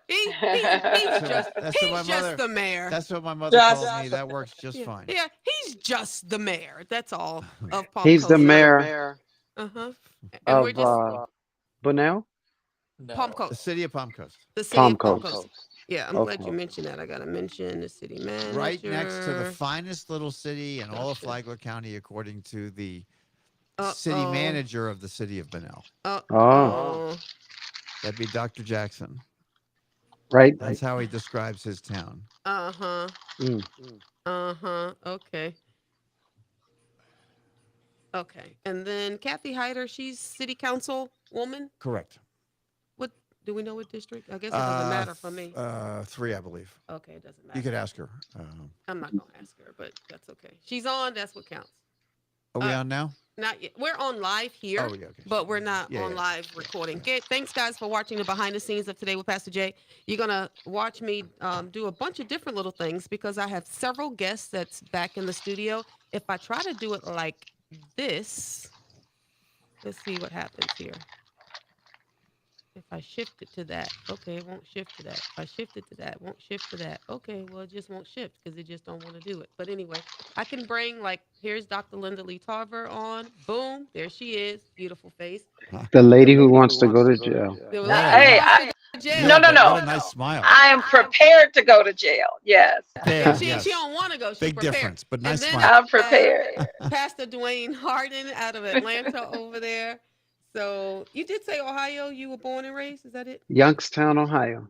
He's just the mayor. That's what my mother calls me. That works just fine. Yeah, he's just the mayor. That's all of Palm He's the Coast. mayor Uh-huh. And we're of just Bunnell? Palm The Coast. city of Palm Coast. The city Palm of Palm Coast. Coast. Yeah, I'm glad you mentioned that. I gotta mention the city manager. Right next to the finest little city in all of Flagler County, according to the city manager of the city of Bunnell. Oh. That'd be Dr. Jackson. Right. That's how he describes his town. Uh-huh. Uh-huh. Okay. Okay. And then Kathy Hyder, she's city council woman. Correct. What do we know what district? I guess it doesn't matter for me. 3, I believe. Okay, it doesn't matter. You could ask her. I'm not gonna ask her, but that's okay. She's on, that's what counts. Are we on now? Not yet. We're on live here, but we're not on live recording. Okay, thanks guys for watching the behind the scenes of Today with Pastor Jay. You're gonna watch me do a bunch of different little things because I have several guests that's back in the studio. If I try to do it like this, let's see what happens here. If I shift it to that, okay, it won't shift to that. If I shift it to that, it won't shift to that. Okay, well, it just won't shift because it just don't want to do it. But anyway, I can bring, like, here's Dr. Linda Lee Tarver on. Boom, there she is. Beautiful face. The lady who wants to go to jail. Hey, no. What a nice smile. I am prepared to go to jail. Yes. Yes. She don't want to go. She's Big prepared. difference, but nice And then smile. I'm prepared. Pastor Dwayne Harden out of Atlanta over there. So you did say Ohio, you were born and raised, is that it? Youngstown, Ohio.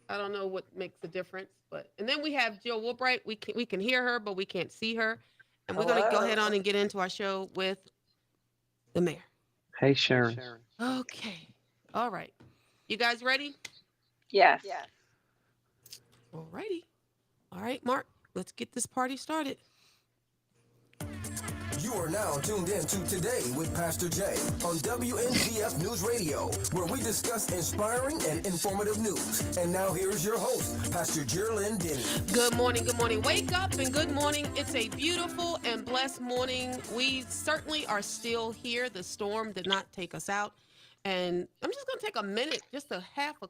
I don't know what makes the difference, but and then we have Jill Woolbright. We can hear her, but we can't see her. And we're gonna go ahead on and get into our show with the mayor. Hey, Sharon. Okay. All right. You guys ready? Yes. All righty. All right, Mark, let's get this party started. You are now tuned in to Today with Pastor Jay on WNGF News Radio, where we discuss inspiring and informative news. And now here's your host, Pastor Jerlyn Denny. Good morning, good morning. Wake up and good morning. It's a beautiful and blessed morning. We certainly are still here. The storm did not take us out. And I'm just going to take a minute, just a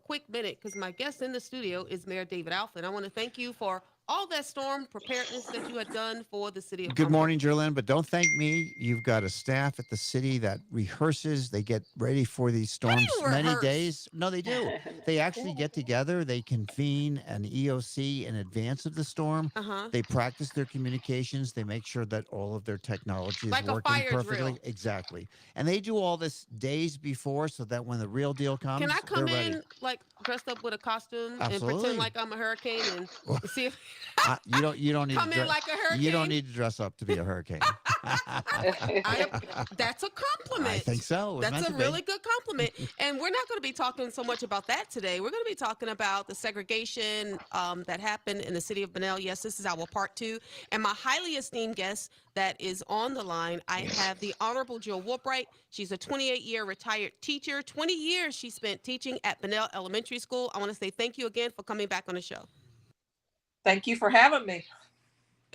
quick minute, because my guest in the studio is Mayor David Alfin. I want to thank you for all that storm preparedness that you had done for the city of Good Palm morning, Jerlyn, but don't thank me. You've got a staff at the city that rehearses. They get ready for these storms many days. No, they do. They actually get together. They convene an EOC in advance of the storm. They practice their communications. They make sure that all of their technology is working perfectly. Drill. Exactly. And they do all this days before so that when the real deal comes, can I come they're in ready. Like dressed up with a costume Absolutely. and pretend like I'm a hurricane and see if you don't need come to in like a hurricane? You don't need to dress up to be a hurricane. That's a compliment. I think so. That's a really good compliment. And we're not going to be talking so much about that today. We're going to be talking about the segregation that happened in the city of Bunnell. Yes, this is our part 2. And my highly esteemed guest that is on the line, I have the Honorable Jill Woolbright. She's a 28-year retired teacher. 20 years she spent teaching at Bunnell Elementary School. I want to say thank you again for coming back on the show. Thank you for having me.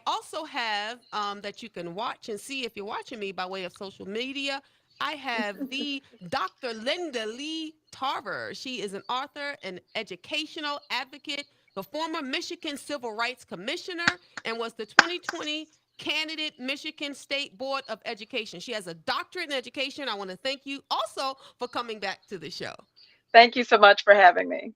Also have that you can watch and see if you're watching me by way of social media. I have the Dr. Linda Lee Tarver. She is an author, an educational advocate, the former Michigan Civil Rights Commissioner, and was the 2020 candidate Michigan State Board of Education. She has a doctorate in education. I want to thank you also for coming back to the show. Thank you so much for having me.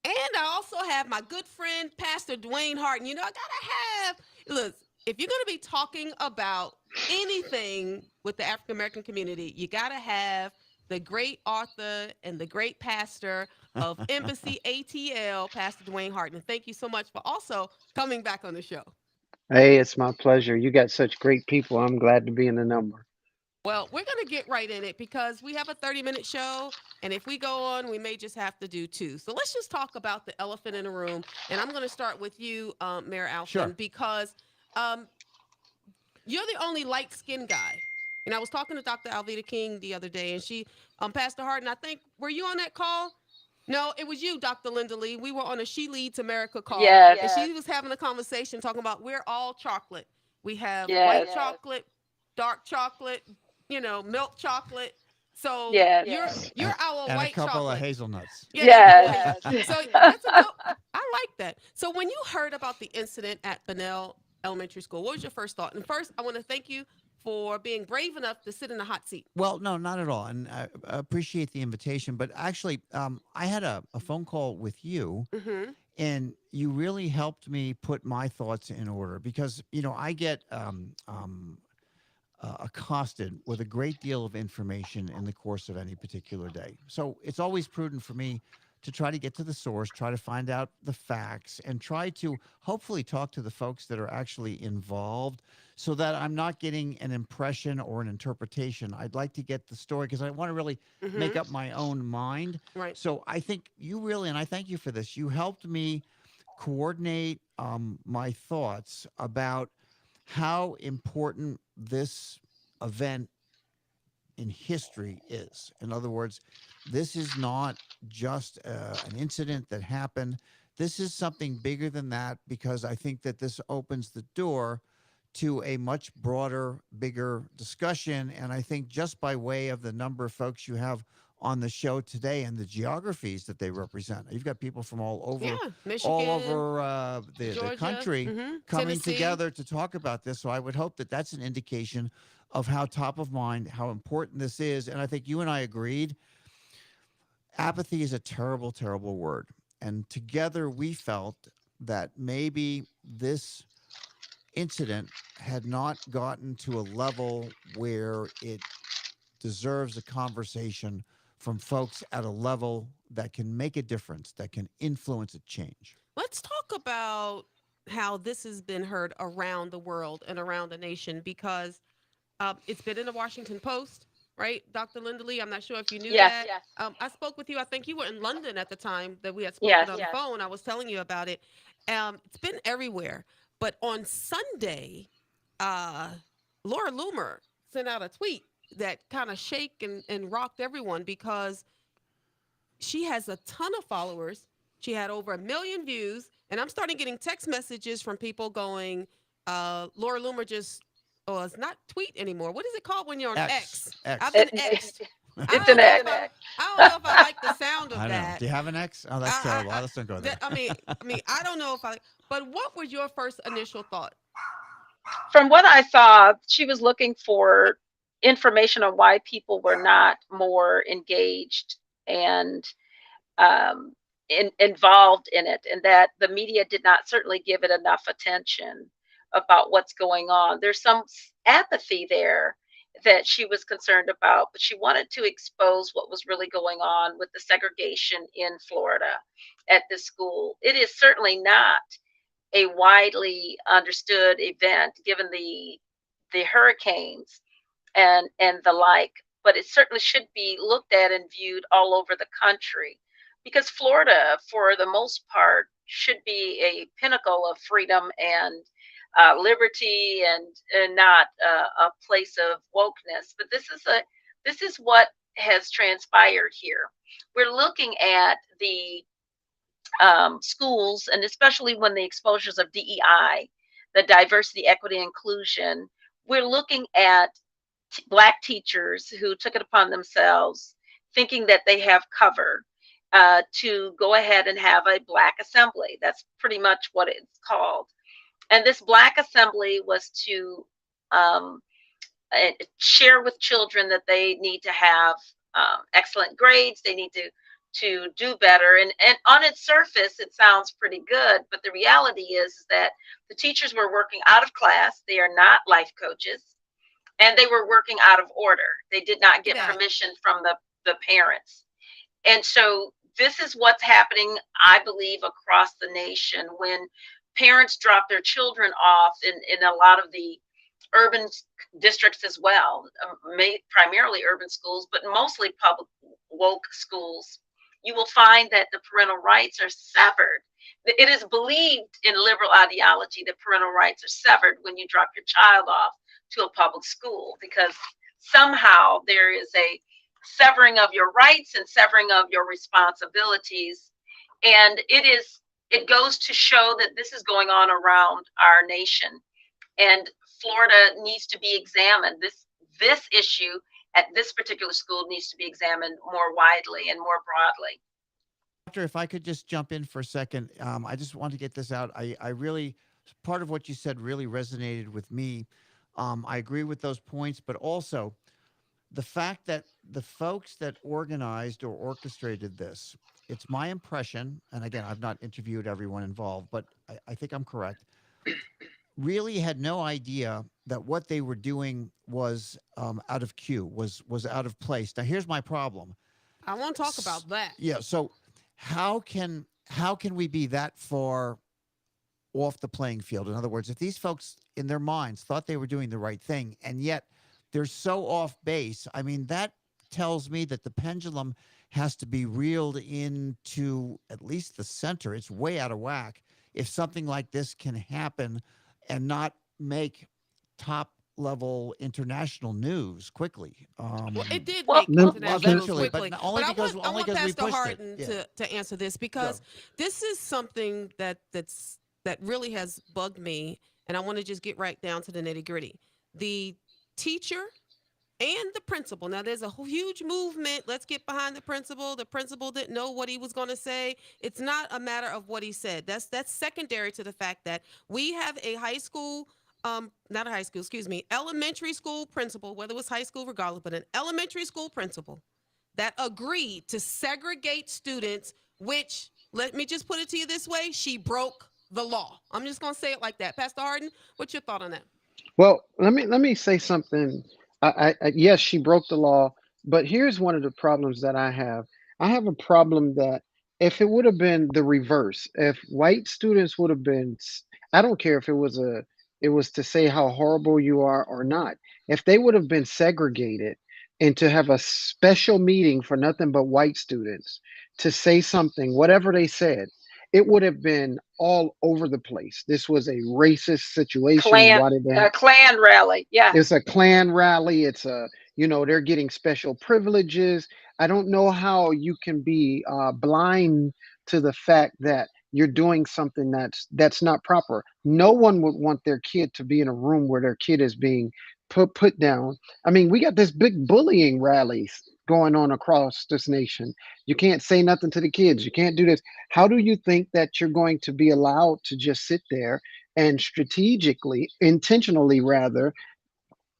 And I also have my good friend, Pastor Dwayne Harden. You know, I got to have, look, if you're going to be talking about anything with the African-American community, you got to have the great author and the great pastor of Embassy ATL, Pastor Dwayne Harden. Thank you so much for also coming back on the show. Hey, it's my pleasure. You got such great people. I'm glad to be in the number. Well, we're going to get right in it because we have a 30-minute show, and if we go on, we may just have to do 2. So let's just talk about the elephant in the room, and I'm going to start with you, Mayor Alfin, because you're the only light-skinned guy. And I was talking to Dr. Alveda King the other day, and she, Pastor Harden, I think, were you on that call? No, it was you, Dr. Linda Lee. We were on a She Leads America call. Yes. And she was having a conversation talking about we're all chocolate. We have white chocolate, dark chocolate, you know, milk chocolate. So Yes. you're our and a white couple of chocolate. hazelnuts. Yeah, Yes. so that's a good. I like that. So when you heard about the incident at Bunnell Elementary School, what was your first thought? And first, I want to thank you for being brave enough to sit in the hot seat. Well, no, not at all. And I appreciate the invitation. But actually, I had a phone call with you, Mm-hmm. and you really helped me put my thoughts in order because, I get accosted with a great deal of information in the course of any particular day. So it's always prudent for me to try to get to the source, try to find out the facts, and try to hopefully talk to the folks that are actually involved so that I'm not getting an impression or an interpretation. I'd like to get the story because I want to really make Mm-hmm. up my own mind. Right. So I think you really, and I thank you for this, you helped me coordinate my thoughts about how important this event in history is. In other words, this is not just an incident that happened. This is something bigger than that because I think that this opens the door to a much broader, bigger discussion. And I think just by way of the number of folks you have on the show today and the geographies that they represent, you've got people from Yeah, all Michigan, over the Georgia, country coming Tennessee. together to talk about this. So I would hope that that's an indication of how top of mind, how important this is. And I think you and I agreed apathy is a terrible, terrible word. And together we felt that maybe this incident had not gotten to a level where it deserves a conversation from folks at a level that can make a difference, that can influence a change. Let's talk about how this has been heard around the world and around the nation because it's been in the Washington Post, right, Dr. Linda Lee? I'm not sure if you knew Yes. that. I spoke with you. I think you were in London at the time that we had spoken Yes. on the phone. I was telling you about it. It's been everywhere. But on Sunday, uh, Laura Loomer sent out a tweet that kind of shake and rocked everyone because she has a ton of followers. She had over 1 million views, and I'm starting getting text messages from people going, Laura Loomer just, oh, it's not tweet anymore. What is it called when you're on X? I've been X'd. It's an X. I don't know if I like the sound of I know. that. Do you have an X? Oh, that's terrible. Let's not go there. I don't know if but what was your first initial thought? From what I saw, she was looking for information on why people were not more engaged and um, involved in it, and that the media did not certainly give it enough attention about what's going on. There's some apathy there that she was concerned about, but she wanted to expose what was really going on with the segregation in Florida at this school. It is certainly not a widely understood event given the hurricanes and the like, but it certainly should be looked at and viewed all over the country because Florida, for the most part, should be a pinnacle of freedom and liberty and not a place of wokeness. But this is what has transpired here. We're looking at the schools, and especially when the exposures of DEI, the diversity, equity, inclusion, we're looking at Black teachers who took it upon themselves, thinking that they have cover, to go ahead and have a Black assembly. That's pretty much what it's called. And this Black assembly was to um, share with children that they need to have excellent grades. They need to do better. And on its surface, it sounds pretty good. But the reality is that the teachers were working out of class. They are not life coaches. And they were working out of order. They did not get permission from the parents. And so this is what's happening, I believe, across the nation when parents drop their children off in a lot of the urban districts as well, primarily urban schools, but mostly public woke schools. You will find that the parental rights are severed. It is believed in liberal ideology that parental rights are severed when you drop your child off to a public school, because somehow there is a severing of your rights and severing of your responsibilities. And it goes to show that this is going on around our nation. And Florida needs to be examined. This issue at this particular school needs to be examined more widely and more broadly. Doctor, if I could just jump in for a second, I just want to get this out. I really, part of what you said really resonated with me. I agree with those points, but also the fact that the folks that organized or orchestrated this, it's my impression, and again, I've not interviewed everyone involved, but I think I'm correct, really had no idea that what they were doing was out of cue, was out of place. Now, here's my problem. I want to talk about that. Yeah. So how can we be that far off the playing field? In other words, if these folks in their minds thought they were doing the right thing, and yet they're so off base, I mean, that tells me that the pendulum has to be reeled into at least the center. It's way out of whack if something like this can happen and not make top level international news quickly. Well, it did make international news quickly, but only because I want we Pastor pushed Harden it. to answer this, because this is something that really has bugged me, and I want to just get right down to the nitty gritty. The teacher and the principal. Now, there's a huge movement. Let's get behind the principal. The principal didn't know what he was going to say. It's not a matter of what he said. That's secondary to the fact that we have a elementary school principal, whether it was high school, regardless, but an elementary school principal that agreed to segregate students, which, let me just put it to you this way, she broke the law. I'm just going to say it like that. Pastor Harden, what's your thought on that? Well, let me say something. Yes, she broke the law, but here's one of the problems that I have. I have a problem that if it would have been the reverse, if white students would have been, I don't care if it was to say how horrible you are or not. If they would have been segregated and to have a special meeting for nothing but white students to say something, whatever they said, it would have been all over the place. This was a racist situation. Klan rally. Yeah. It's a Klan rally. It's they're getting special privileges. I don't know how you can be blind to the fact that you're doing something that's not proper. No one would want their kid to be in a room where their kid is being put down. I mean, we got this big bullying rallies going on across this nation. You can't say nothing to the kids. You can't do this. How do you think that you're going to be allowed to just sit there and strategically, intentionally rather,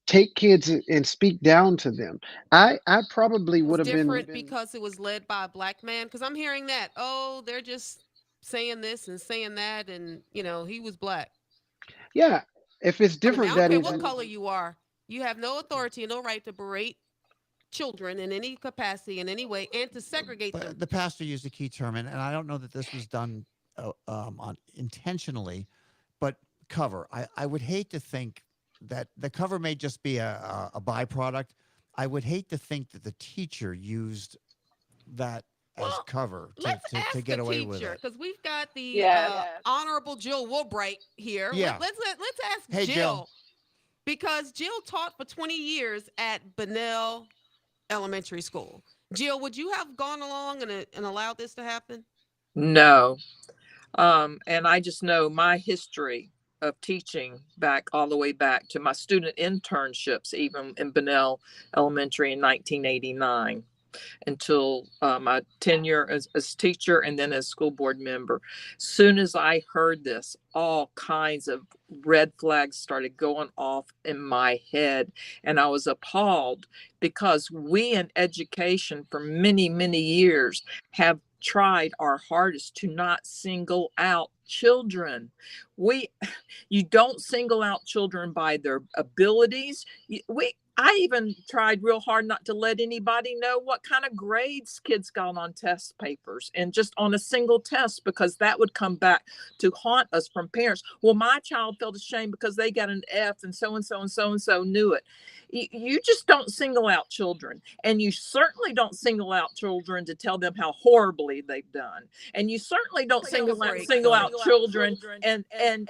take kids and speak down to them? I probably would have been different because it was led by a black man, because I'm hearing that, oh, they're just saying this and saying that, and he was black. Yeah, if it's different, I don't care what color you are, you have no authority and no right to berate children in any capacity, in any way, and to segregate them. The pastor used a key term, and I don't know that this was done intentionally, but cover. I would hate to think that the cover may just be a byproduct. I would hate to think that the teacher used that as cover to get away with it. Because we've got the Honorable Jill Woolbright here. Yeah. Let's ask Jill. Because Jill taught for 20 years at Bunnell Elementary School. Jill, would you have gone along and allowed this to happen? No. And I just know my history of teaching all the way back to my student internships, even in Bunnell Elementary in 1989, until my tenure as teacher and then as school board member. Soon as I heard this, all kinds of red flags started going off in my head, and I was appalled, because we in education for many, many years have tried our hardest to not single out children. You don't single out children by their abilities. I even tried real hard not to let anybody know what kind of grades kids got on test papers, and just on a single test, because that would come back to haunt us from parents. Well, my child felt ashamed because they got an F, and so-and-so and so-and-so knew it. You just don't single out children, and you certainly don't single out children to tell them how horribly they've done. And you certainly don't single out children. And I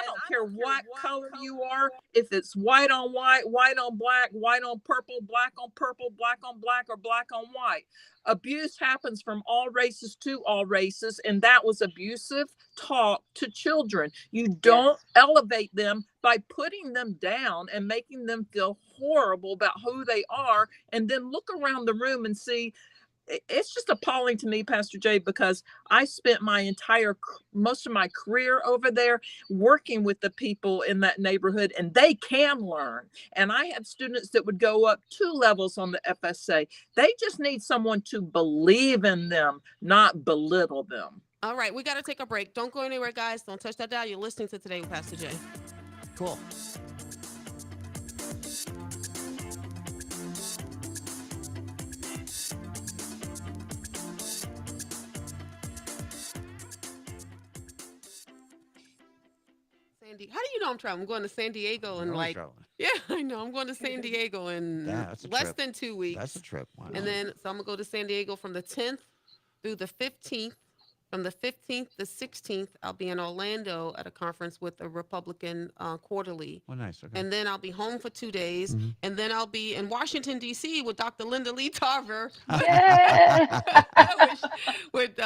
don't care what color you are, if it's white on white, white on black, white on purple, black on purple, black on black, or black on white. Abuse happens from all races to all races, and that was abusive talk to children. You don't elevate them by putting them down and making them feel horrible about who they are, and then look around the room and see. It's just appalling to me, Pastor Jay, because I spent most of my career over there working with the people in that neighborhood, and they can learn. And I had students that would go up 2 levels on the FSA. They just need someone to believe in them, not belittle them. All right, we got to take a break. Don't go anywhere, guys. Don't touch that dial. You're listening to Today with Pastor Jay. Cool. How do you know I'm traveling? I'm going to San Diego in yeah, I know. I'm going to San Diego in less than 2 weeks. That's a trip. Wow. And then, so I'm going to go to San Diego from the 10th through the 15th. From the 15th to 16th, I'll be in Orlando at a conference with the Republican Quarterly. Oh, nice. Okay. And then I'll be home for 2 days. Mm-hmm. And then I'll be in Washington, D.C. with Dr. Linda Lee Tarver. with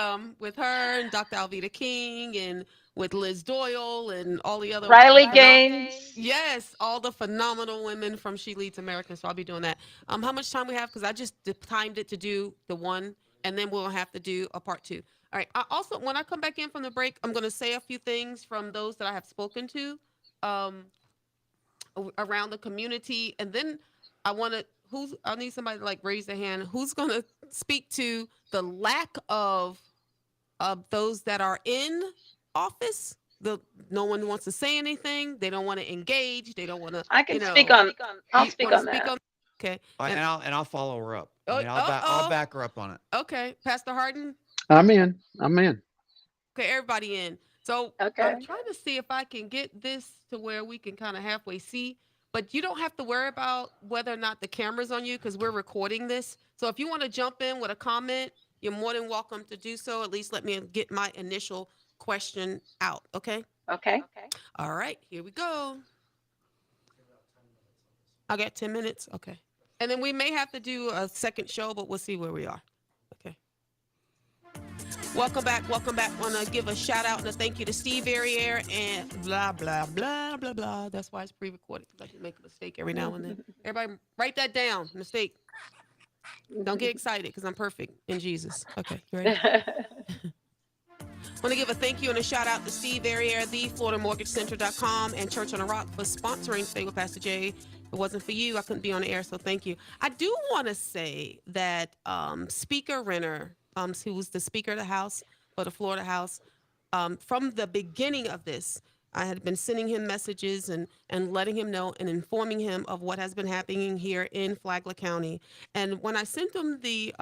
her and Dr. Alveda King and with Liz Doyle and all the other Riley Gaines. Yes, all the phenomenal women from She Leads America. So I'll be doing that. How much time we have? Because I just timed it to do the one, and then we'll have to do a part 2. All right. Also, when I come back in from the break, I'm going to say a few things from those that I have spoken to around the community. And then I need somebody to raise their hand. Who's going to speak to the lack of those that are in office? No one wants to say anything. They don't want to engage. They don't want to. I can speak on. I'll speak on that. Okay. And I'll follow her up. I'll back her up on it. Okay, Pastor Harden. I'm in. Okay, everybody in. So I'm trying to see if I can get this to where we can kind of halfway see. But you don't have to worry about whether or not the camera's on you because we're recording this. So if you want to jump in with a comment, you're more than welcome to do so. At least let me get my initial question out. Okay? Okay. All right, here we go. I got 10 minutes. Okay. And then we may have to do a second show, but we'll see where we are. Okay. Welcome back. Want to give a shout out and a thank you to Steve Verrier and blah, blah, blah, blah, blah. That's why it's pre-recorded, because I can make a mistake every now and then. Everybody write that down. Mistake. Don't get excited because I'm perfect in Jesus. Okay, you ready? Want to give a thank you and a shout out to Steve Verrier, theFloridaMortgageCenter.com, and Church on a Rock for sponsoring Stay with Pastor Jay. If it wasn't for you, I couldn't be on the air, so thank you. I do want to say that Speaker Renner, who was the Speaker of the House for the Florida House, from the beginning of this, I had been sending him messages and letting him know and informing him of what has been happening here in Flagler County. And when I sent him the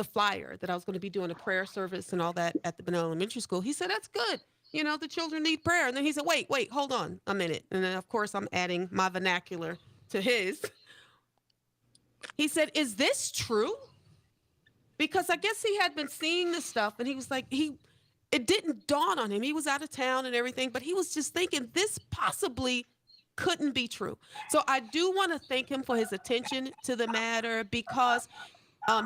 flyer that I was going to be doing a prayer service and all that at the Benel Elementary School, he said, that's good. You know, the children need prayer. And then he said, wait, hold on a minute. And then, of course, I'm adding my vernacular to his. He said, is this true? Because I guess he had been seeing this stuff and he was like, it didn't dawn on him. He was out of town and everything, but he was just thinking this possibly couldn't be true. So I do want to thank him for his attention to the matter because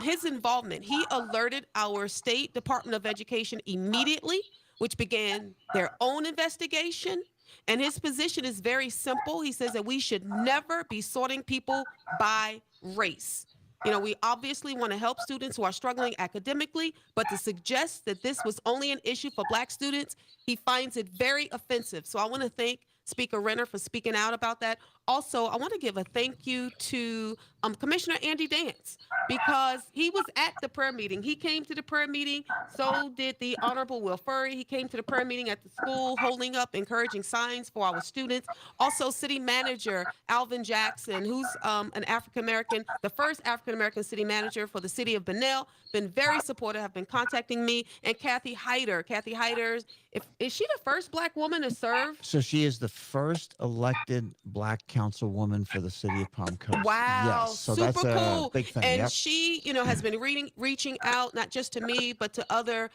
his involvement, he alerted our State Department of Education immediately, which began their own investigation. And his position is very simple. He says that we should never be sorting people by race. You know, we obviously want to help students who are struggling academically, but to suggest that this was only an issue for Black students, he finds it very offensive. So I want to thank Speaker Renner for speaking out about that. Also, I want to give a thank you to Commissioner Andy Dance because he was at the prayer meeting. He came to the prayer meeting. So did the Honorable Will Furry. He came to the prayer meeting at the school, holding up encouraging signs for our students. Also, City Manager Alvin Jackson, who's an African-American, the first African-American city manager for the city of Benel, been very supportive, have been contacting me, and Kathy Hyder. Kathy Hyder, is she the first Black woman to serve? So she is the first elected Black councilwoman for the city of Palm Coast. Wow, yes. So super that's cool. A big thing. And she, has been reaching out not just to me, but to other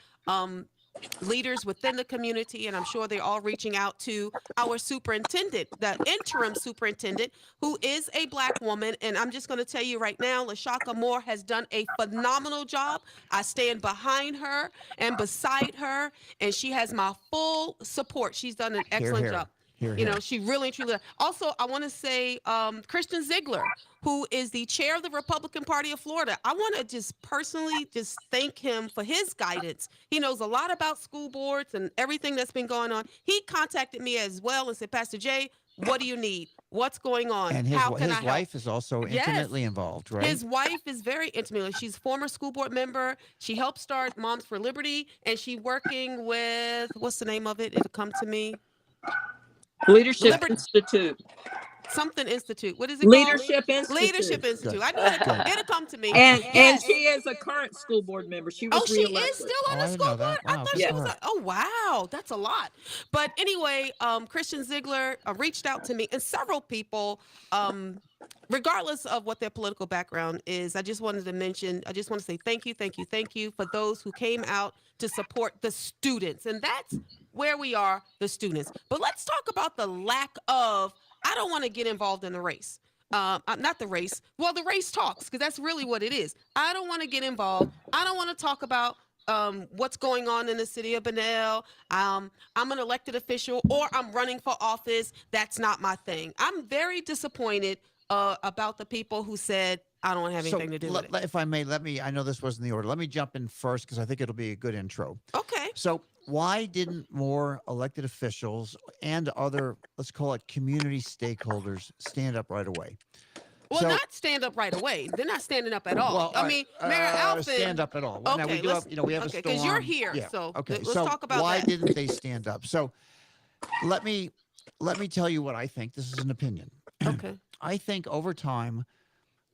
leaders within the community, and I'm sure they're all reaching out to our superintendent, the interim superintendent, who is a Black woman. And I'm just going to tell you right now, LaShaka Moore has done a phenomenal job. I stand behind her and beside her, and she has my full support. She's done an excellent job. She really truly. Also, I want to say Christian Ziegler, who is the chair of the Republican Party of Florida. I want to just personally just thank him for his guidance. He knows a lot about school boards and everything that's been going on. He contacted me as well and said, Pastor Jay, what do you need? What's going on? And How can I his help? wife is also intimately involved, right? His wife is very intimately. She's a former school board member. She helped start Moms for Liberty, and she's working with, what's the name of it? It'll come to me. Leadership Institute. Something Institute. What is it Leadership called? Institute. Leadership Institute. I knew it'll come to me. And she is a current school board member. She was she reelected. is still on the school board? Wow, I thought she was. Oh, wow. That's a lot. But anyway, Christian Ziegler reached out to me and several people, regardless of what their political background is. I just want to say thank you for those who came out to support the students. And that's where we are, the students. But let's talk about the lack of, I don't want to get involved in the race. Not the race. Well, the race talks, because that's really what it is. I don't want to get involved. I don't want to talk about what's going on in the city of Bunnell. I'm an elected official, or I'm running for office. That's not my thing. I'm very disappointed about the people who said, I don't want to have anything to do with it. If I may, I know this wasn't the order. Let me jump in first, because I think it'll be a good intro. Okay. So why didn't more elected officials and other, let's call it community stakeholders, stand up right away? Well, not stand up right away. They're not standing up at all. Well, I mean, Mayor Alfin. Stand up at all. Okay, now we do have, we have a storm. Because you're here, so let's talk about why that. didn't they stand up? So let me tell you what I think. This is an opinion. Okay. I think over time,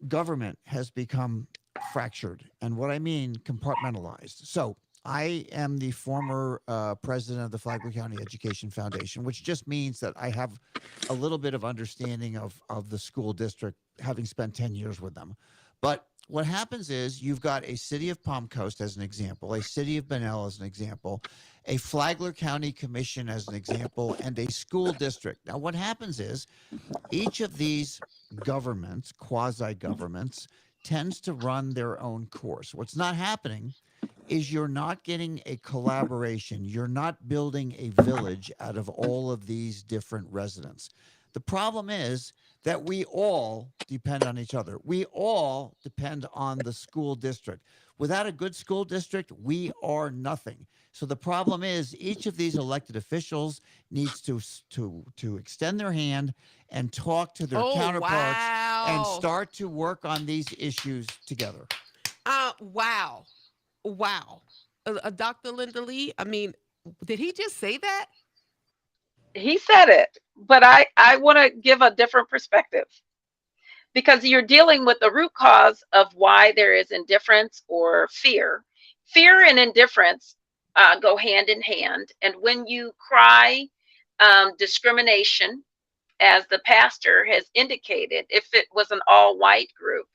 government has become fractured, and what I mean, compartmentalized. So I am the former president of the Flagler County Education Foundation, which just means that I have a little bit of understanding of the school district, having spent 10 years with them. But what happens is you've got a city of Palm Coast as an example, a city of Bunnell as an example, a Flagler County Commission as an example, and a school district. Now, what happens is each of these governments, quasi-governments, tends to run their own course. What's not happening is you're not getting a collaboration. You're not building a village out of all of these different residents. The problem is that we all depend on each other. We all depend on the school district. Without a good school district, we are nothing. So the problem is each of these elected officials needs to extend their hand and talk to their counterparts and start to work on these issues together. Wow. Dr. Linda Lee, I mean, did he just say that? He said it, but I want to give a different perspective, because you're dealing with the root cause of why there is indifference or fear. Fear and indifference go hand in hand. And when you cry discrimination, as the pastor has indicated, if it was an all-white group,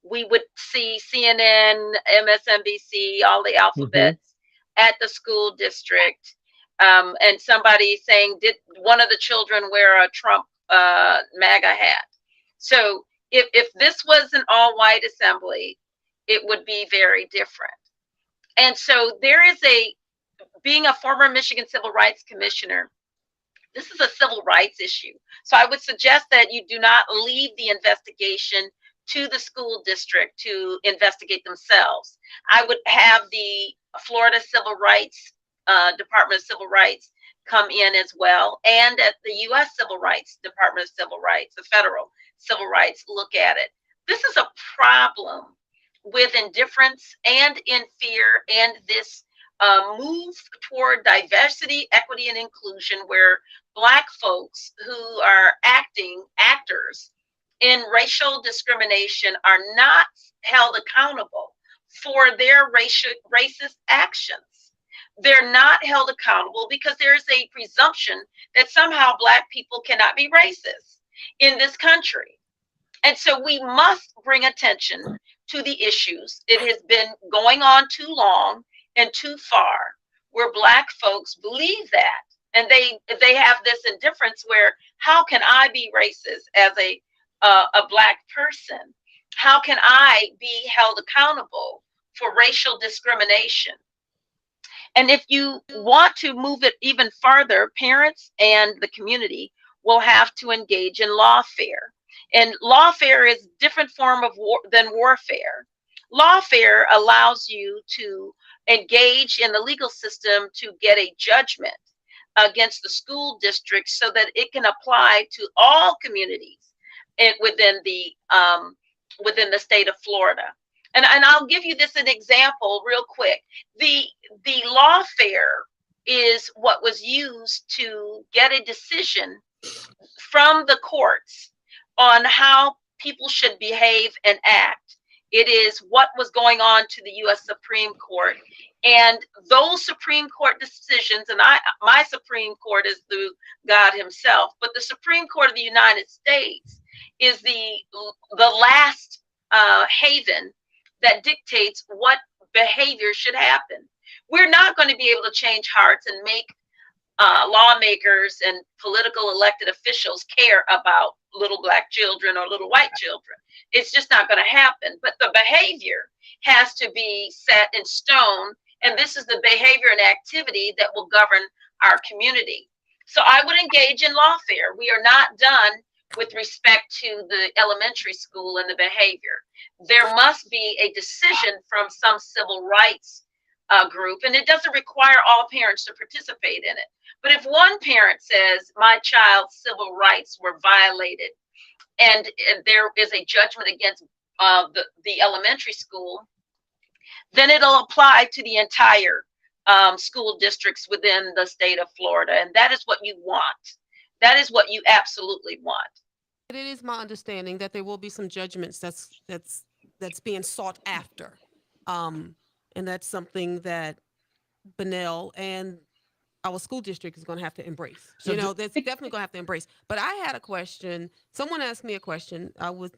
we would see CNN, MSNBC, all the alphabets at the school district. And somebody saying, did one of the children wear a Trump MAGA hat? So if this was an all-white assembly, it would be very different. And so there is being a former Michigan Civil Rights Commissioner, this is a civil rights issue. So I would suggest that you do not leave the investigation to the school district to investigate themselves. I would have the Florida Civil Rights Department of Civil Rights come in as well, and at the U.S. Civil Rights Department of Civil Rights, the federal civil rights, look at it. This is a problem with indifference and in fear, and this move toward diversity, equity, and inclusion, where Black folks who are actors in racial discrimination are not held accountable for their racist actions. They're not held accountable because there's a presumption that somehow Black people cannot be racist in this country. And so we must bring attention to the issues. It has been going on too long and too far where Black folks believe that. And they have this indifference where, how can I be racist as a Black person? How can I be held accountable for racial discrimination? And if you want to move it even farther, parents and the community will have to engage in lawfare. And lawfare is a different form of than warfare. Lawfare allows you to engage in the legal system to get a judgment against the school district so that it can apply to all communities within the state of Florida. And I'll give you this an example real quick. The lawfare is what was used to get a decision from the courts on how people should behave and act. It is what was going on to the U.S. Supreme Court. And those Supreme Court decisions, and my Supreme Court is through God himself, but the Supreme Court of the United States is the last haven that dictates what behavior should happen. We're not going to be able to change hearts and make lawmakers and political elected officials care about little Black children or little white children. It's just not going to happen. But the behavior has to be set in stone. And this is the behavior and activity that will govern our community. So I would engage in lawfare. We are not done with respect to the elementary school and the behavior. There must be a decision from some civil rights group, and it doesn't require all parents to participate in it. But if one parent says, my child's civil rights were violated, and there is a judgment against the elementary school, then it'll apply to the entire school districts within the state of Florida. And that is what you want. That is what you absolutely want. It is my understanding that there will be some judgments that's being sought after. And that's something that Bunnell and our school district is going to have to embrace. So that's definitely going to have to embrace. But I had a question. Someone asked me a question.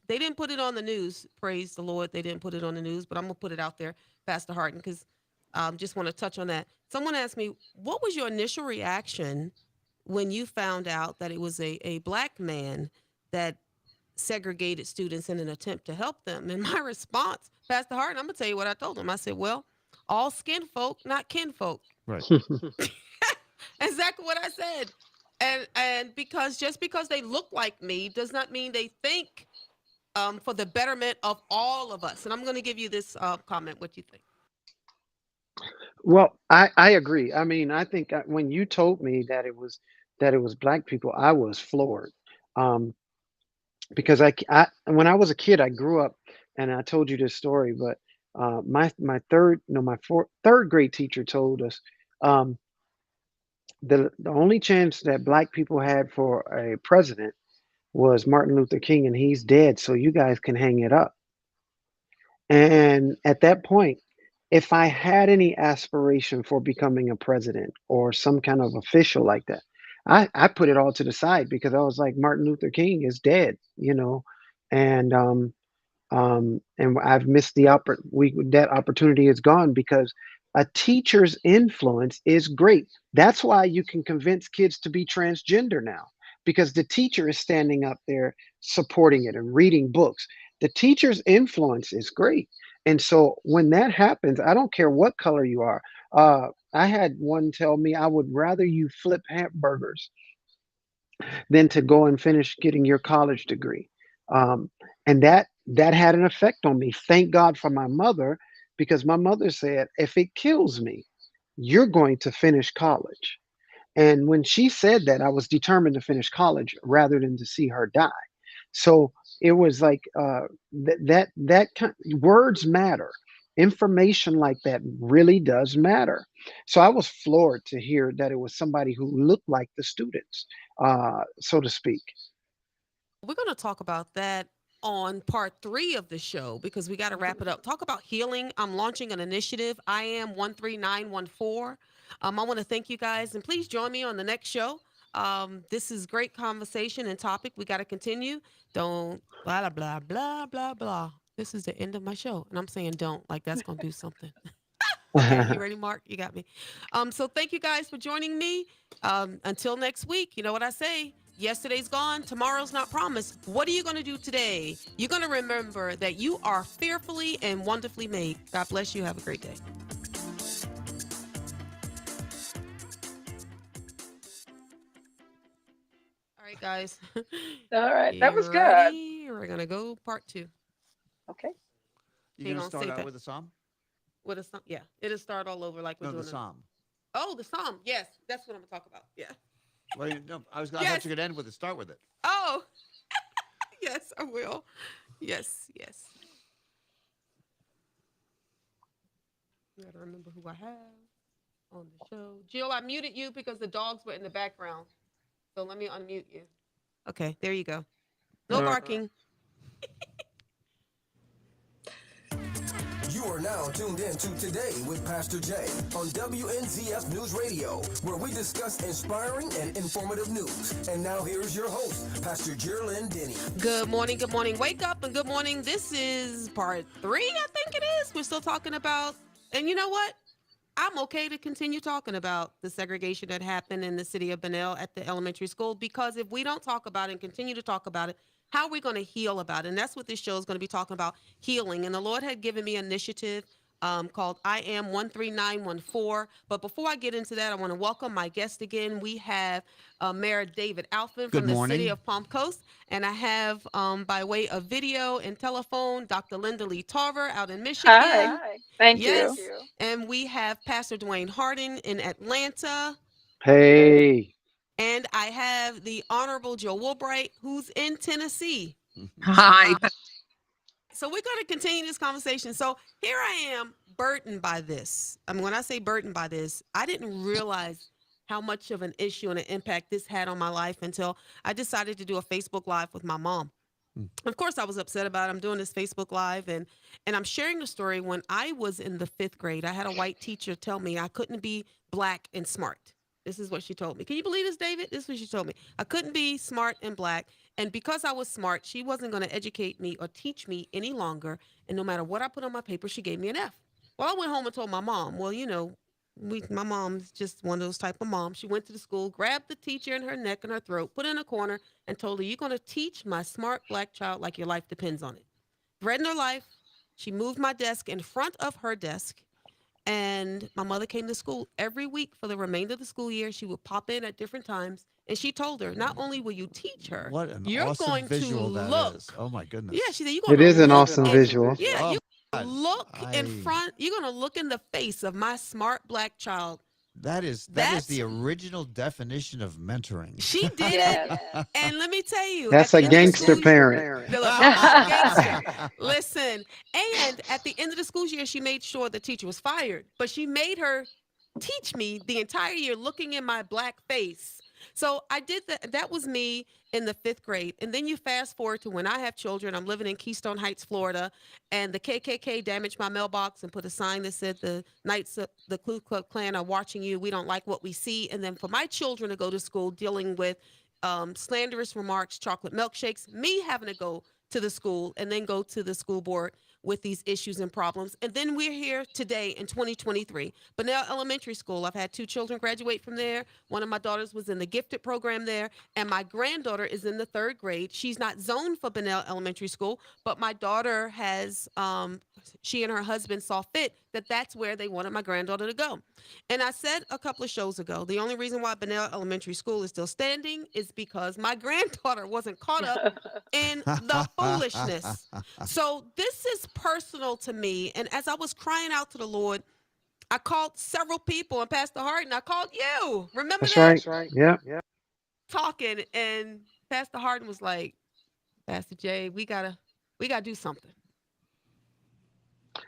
They didn't put it on the news. Praise the Lord. They didn't put it on the news, but I'm going to put it out there, Pastor Harden, because just want to touch on that. Someone asked me, what was your initial reaction when you found out that it was a Black man that segregated students in an attempt to help them? And my response, Pastor Harden, I'm going to tell you what I told him. I said, well, all skin folk, not kin folk. Right. Exactly what I said. And just because they look like me does not mean they think for the betterment of all of us. And I'm going to give you this comment. What you think? Well, I agree. I mean, I think when you told me that it was Black people, I was floored. Because when I was a kid, I grew up, and I told you this story, but my third grade teacher told us the only chance that Black people had for a president was Martin Luther King, and he's dead, so you guys can hang it up. And at that point, if I had any aspiration for becoming a president or some kind of official like that, I put it all to the side because I was like, Martin Luther King is dead, and I've missed that opportunity is gone because a teacher's influence is great. That's why you can convince kids to be transgender now, because the teacher is standing up there supporting it and reading books. The teacher's influence is great. And so when that happens, I don't care what color you are. I had one tell me, I would rather you flip hamburgers than to go and finish getting your college degree. And that had an effect on me. Thank God for my mother, because my mother said, if it kills me, you're going to finish college. And when she said that, I was determined to finish college rather than to see her die. So it was like words matter. Information like that really does matter. So I was floored to hear that it was somebody who looked like the students, so to speak. We're going to talk about that on part 3 of the show because we got to wrap it up. Talk about healing. I'm launching an initiative. I am 13914. I want to thank you guys, and please join me on the next show. This is great conversation and topic. We got to continue. Don't blah, blah, blah, blah, blah. This is the end of my show. And I'm saying don't, like that's going to do something. Okay, you ready, Mark? You got me. So thank you guys for joining me. Until next week, you know what I say? Yesterday's gone, tomorrow's not promised. What are you going to do today? You're going to remember that you are fearfully and wonderfully made. God bless you. Have a great day. All right, guys. All right. That was You good. ready? We're going to go part 2. Okay. You're going to start out with a psalm? With a psalm? Yeah. It'll start all over like we're doing the psalm. Oh, the psalm. Yes. That's what I'm going to talk about. Yeah. Well, no, I thought you could end with it. Start with it. Oh, yes, I will. Yes. I gotta remember who I have on the show. Jill, I muted you because the dogs were in the background. So let me unmute you. Okay, there you go. No barking. You are now tuned in to Today with Pastor Jay on WNZF News Radio, where we discuss inspiring and informative news. And now here's your host, Pastor Jerlyn Denny. Good morning. Wake up and good morning. This is part 3, I think it is. We're still talking about, and you know what? I'm okay to continue talking about the segregation that happened in the city of Bunnell at the elementary school, because if we don't talk about it and continue to talk about it, how are we going to heal about it? And that's what this show is going to be talking about, healing. And the Lord had given me an initiative called I Am 13914. But before I get into that, I want to welcome my guest again. We have Mayor David Alfin from the city of Palm Coast. And I have, by way of video and telephone, Dr. Linda Lee Tarver out in Michigan. Hi. Thank you. And we have Pastor Dwayne Hardin in Atlanta. Hey. And I have the Honorable Joe Woolbright, who's in Tennessee. Hi. So we're going to continue this conversation. So here I am, burdened by this. I mean, when I say burdened by this, I didn't realize how much of an issue and an impact this had on my life until I decided to do a Facebook Live with my mom. Of course, I was upset about it. I'm doing this Facebook Live, and I'm sharing the story. When I was in the 5th grade, I had a white teacher tell me I couldn't be black and smart. This is what she told me. Can you believe this, David? This is what she told me. I couldn't be smart and black. And because I was smart, she wasn't going to educate me or teach me any longer. And no matter what I put on my paper, she gave me an F. Well, I went home and told my mom, well, you know, my mom's just one of those type of moms. She went to the school, grabbed the teacher in her neck and her throat, put her in a corner, and told her, you're going to teach my smart black child like your life depends on it. Threatened her life. She moved my desk in front of her desk. And my mother came to school every week for the remainder of the school year. She would pop in at different times. And she told her, not only will you teach her, what an you're awesome going visual to that look. is. Oh, my goodness. Yeah, she said, you're going It to is an look awesome visual. Yeah, Oh, you God. look in front. You're going to look in the face of my smart black child. That is the original definition of mentoring. She did it. And let me tell you. That's a gangster parent. Listen, and at the end of the school year, she made sure the teacher was fired, but she made her teach me the entire year looking in my black face. So I did that. That was me in the 5th grade. And then you fast forward to when I have children. I'm living in Keystone Heights, Florida, and the KKK damaged my mailbox and put a sign that said the Knights of the Ku Klux Klan are watching you. We don't like what we see. And then for my children to go to school dealing with slanderous remarks, chocolate milkshakes, me having to go to the school and then go to the school board with these issues and problems. And then we're here today in 2023. Bunnell Elementary School, I've had 2 children graduate from there. One of my daughters was in the gifted program there, and my granddaughter is in the 3rd grade. She's not zoned for Bunnell Elementary School, but my daughter has, she and her husband saw fit that that's where they wanted my granddaughter to go. And I said a couple of shows ago, the only reason why Bunnell Elementary School is still standing is because my granddaughter wasn't caught up in the foolishness. So this is personal to me. And as I was crying out to the Lord, I called several people, and Pastor Harden, I called you. Remember that? That's right. Yeah. Talking, and Pastor Harden was like, Pastor Jay, we gotta do something.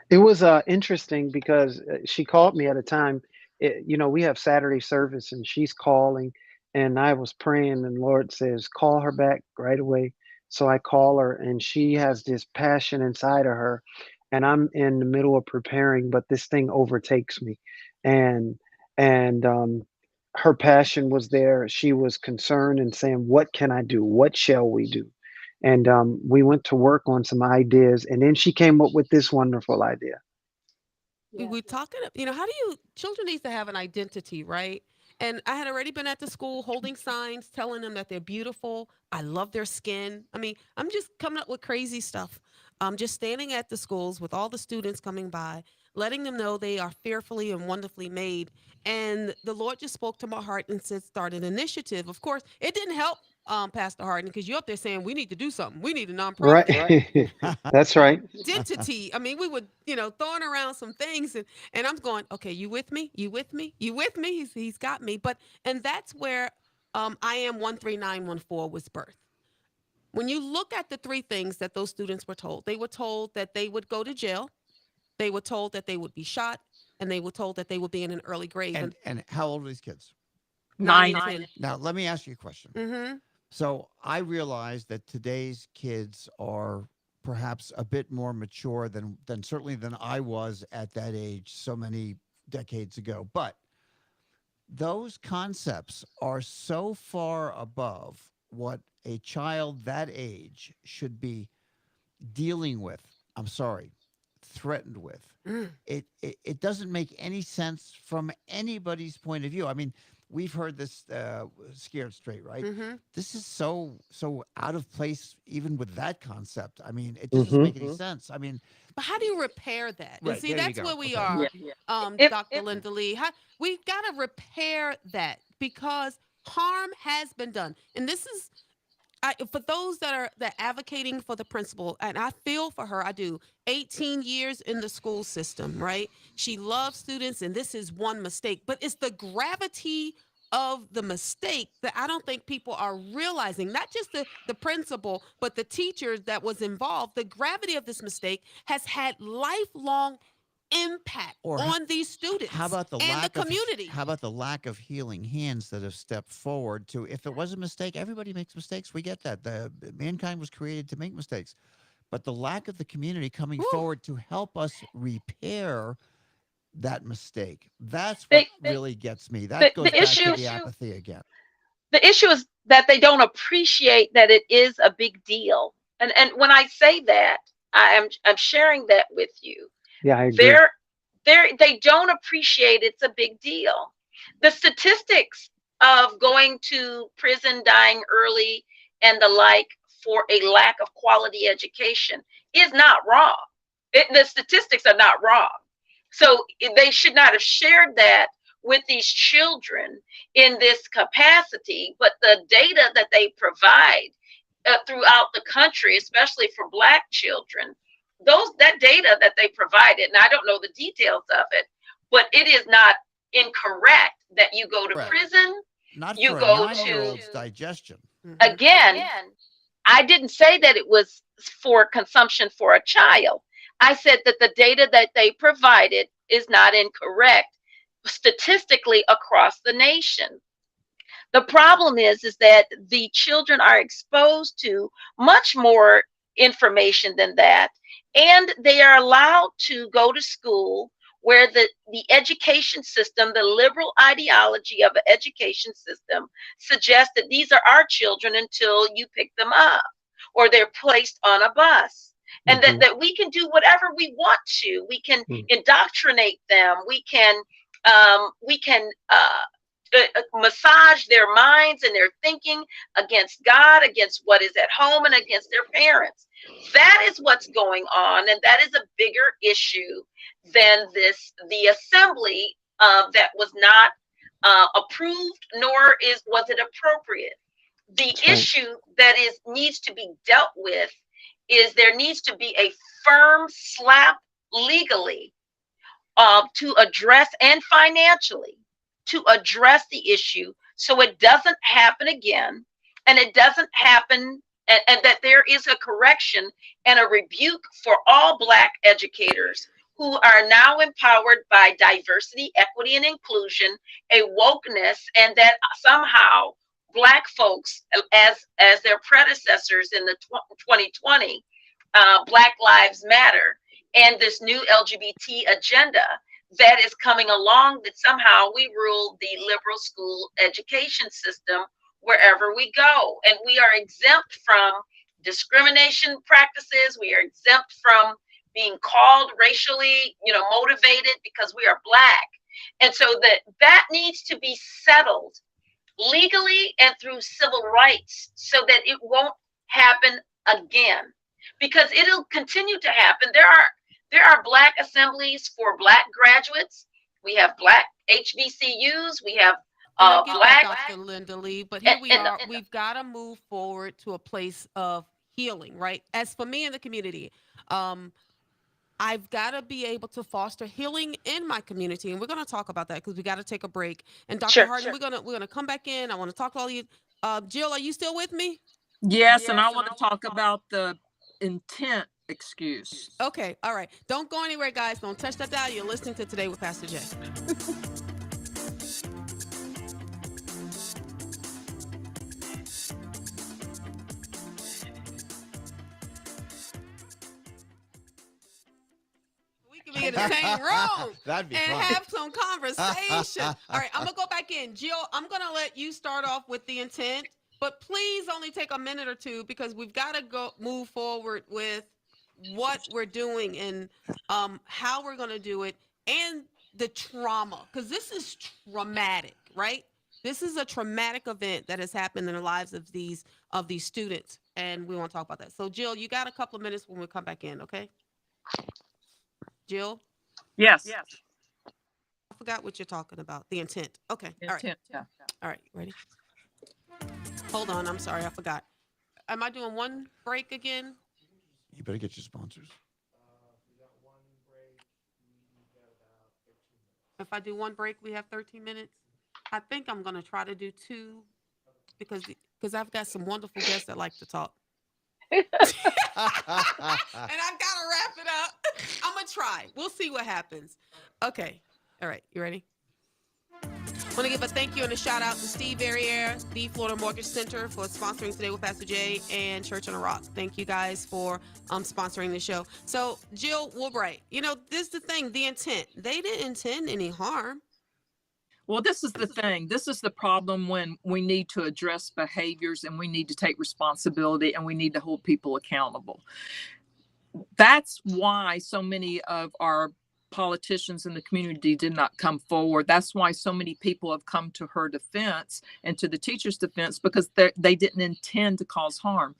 It was interesting because she called me at a time. We have Saturday service, and she's calling, and I was praying, and the Lord says, call her back right away. So I call her, and she has this passion inside of her, and I'm in the middle of preparing, but this thing overtakes me, and her passion was there. She was concerned and saying, "What can I do? What shall we do?" And we went to work on some ideas, and then she came up with this wonderful idea. we're talking, how do children needs to have an identity, right? And I had already been at the school holding signs, telling them that they're beautiful. I love their skin. I mean, I'm just coming up with crazy stuff. Just standing at the schools with all the students coming by, letting them know they are fearfully and wonderfully made. And the Lord just spoke to my heart and said, start an initiative. Of course, it didn't help, Pastor Harden, because you're up there saying we need to do something. We need a nonprofit. Right. That's right. Identity. I mean, we would, throwing around some things, and I'm going, okay, you with me? You with me? You with me? He's got me. And that's where I am 13914 was birthed. When you look at the three things that those students were told, they were told that they would go to jail, they were told that they would be shot, and they were told that they would be in an early grave. And how old are these kids? 9. Now, let me ask you a question. Mm-hmm. So I realize that today's kids are perhaps a bit more mature than certainly than I was at that age so many decades ago. But those concepts are so far above what a child that age should be dealing with. I'm sorry, threatened with. It doesn't make any sense from anybody's point of view. I mean, we've heard this scared straight, right? Mm-hmm. This is so out of place even with that concept. I mean, it doesn't make any sense. I mean, but how do you repair that? Right, and see, there you that's go. where we Okay. are, If- Dr. Linda Lee. We've got to repair that because harm has been done. And this is, for those that are advocating for the principal, and I feel for her, I do. 18 years in the school system, right? She loves students, and this is one mistake, but it's the gravity of the mistake that I don't think people are realizing. Not just the principal, but the teacher that was involved. The gravity of this mistake has had lifelong impact on these students. How about the and lack the community? How about the lack of healing hands that have stepped forward to? If it was a mistake, everybody makes mistakes. We get that. Mankind was created to make mistakes, but the lack of the community coming forward to help us repair that mistake. That's what really gets me. That goes back to the apathy again. The issue is that they don't appreciate that it is a big deal. And when I say that, I'm sharing that with you. Yeah, I agree. They don't appreciate it's a big deal. The statistics of going to prison, dying early, and the like for a lack of quality education is not wrong. The statistics are not wrong. So they should not have shared that with these children in this capacity, but the data that they provide throughout the country, especially for Black children, that data that they provided, and I don't know the details of it, but it is not incorrect that you go to prison. Not you for go a 9-year-old's digestion. Again, I didn't say that it was for consumption for a child. I said that the data that they provided is not incorrect statistically across the nation. The problem is that the children are exposed to much more information than that, and they are allowed to go to school where the education system, the liberal ideology of an education system, suggests that these are our children until you pick them up or they're placed on a bus. And that we can do whatever we want to. We can indoctrinate them. We can massage their minds and their thinking against God, against what is at home, and against their parents. That is what's going on, and that is a bigger issue than the assembly that was not approved, nor was it appropriate. The issue that needs to be dealt with is there needs to be a firm slap legally to address, and financially, to address the issue so it doesn't happen again, and it doesn't happen, and that there is a correction and a rebuke for all Black educators who are now empowered by diversity, equity, and inclusion, a wokeness, and that somehow Black folks, as their predecessors in the 2020 Black Lives Matter, and this new LGBT agenda that is coming along, that somehow we rule the liberal school education system wherever we go. And we are exempt from discrimination practices. We are exempt from being called racially, motivated because we are Black. And so that needs to be settled legally and through civil rights so that it won't happen again, because it'll continue to happen. There are Black assemblies for Black graduates. We have Black HBCUs. We have Black. Dr. Linda Lee, but here we are. We've got to move forward to a place of healing, right? As for me in the community, I've got to be able to foster healing in my community, and we're going to talk about that because we got to take a break. And Dr. Harden, we're gonna come back in. I want to talk to all of you. Jill, are you still with me? Yes, and I want to talk about the intent excuse. Okay, all right. Don't go anywhere, guys. Don't touch that dial. You're listening to Today with Pastor Jay. Be in the same room That'd be and fun. have some conversation. All right, I'm gonna go back in. Jill, I'm gonna let you start off with the intent, but please only take a minute or two because we've got to move forward with what we're doing and how we're gonna do it and the trauma, because this is traumatic, right? This is a traumatic event that has happened in the lives of these students, and we want to talk about that. So, Jill, you got a couple of minutes when we come back in, okay? Jill? Yes. I forgot what you're talking about. The intent. Okay. Intent, all right. yeah. All right. Ready? Hold on. I'm sorry. I forgot. Am I doing one break again? You better get your sponsors. If I do one break, we have 13 minutes. I think I'm going to try to do two because I've got some wonderful guests that like to talk. And I've got to wrap it up. I'm going to try. We'll see what happens. Okay. All right. You ready? I want to give a thank you and a shout out to Steve Verrier, the Florida Mortgage Center, for sponsoring Today with Pastor Jay, and Church on a Rock. Thank you guys for sponsoring the show. So, Jill Woolbright, this is the thing, the intent. They didn't intend any harm. Well, this is the thing. This is the problem when we need to address behaviors and we need to take responsibility and we need to hold people accountable. That's why so many of our politicians in the community did not come forward. That's why so many people have come to her defense and to the teacher's defense, because they didn't intend to cause harm.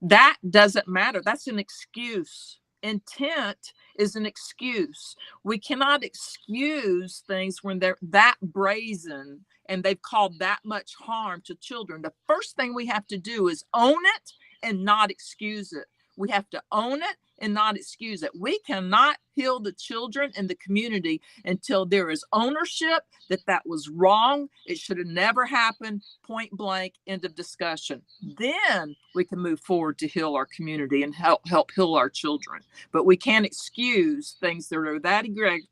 That doesn't matter. That's an excuse. Intent is an excuse. We cannot excuse things when they're that brazen and they've caused that much harm to children. The first thing we have to do is own it and not excuse it. We have to own it and not excuse it. We cannot heal the children in the community until there is ownership that was wrong. It should have never happened. Point blank, end of discussion. Then we can move forward to heal our community and help heal our children. But we can't excuse things that are that egregious.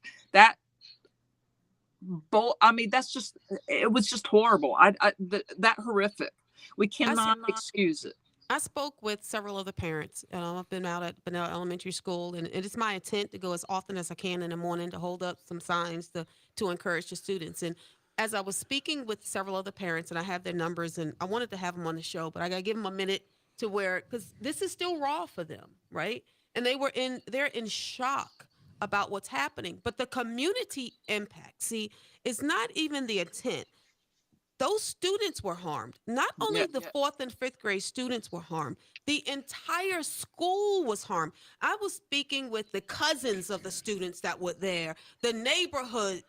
It was just horrible. That horrific. We cannot excuse it. I spoke with several of the parents. I've been out at Bunnell Elementary School, and it is my intent to go as often as I can in the morning to hold up some signs to encourage the students. And as I was speaking with several of the parents, and I have their numbers, and I wanted to have them on the show, but I got to give them a minute to because this is still raw for them, right? And they're in shock about what's happening. But the community impact, see, is not even the intent. Those students were harmed. Not only the 4th and 5th grade students were harmed, the entire school was harmed. I was speaking with the cousins of the students that were there, the neighborhood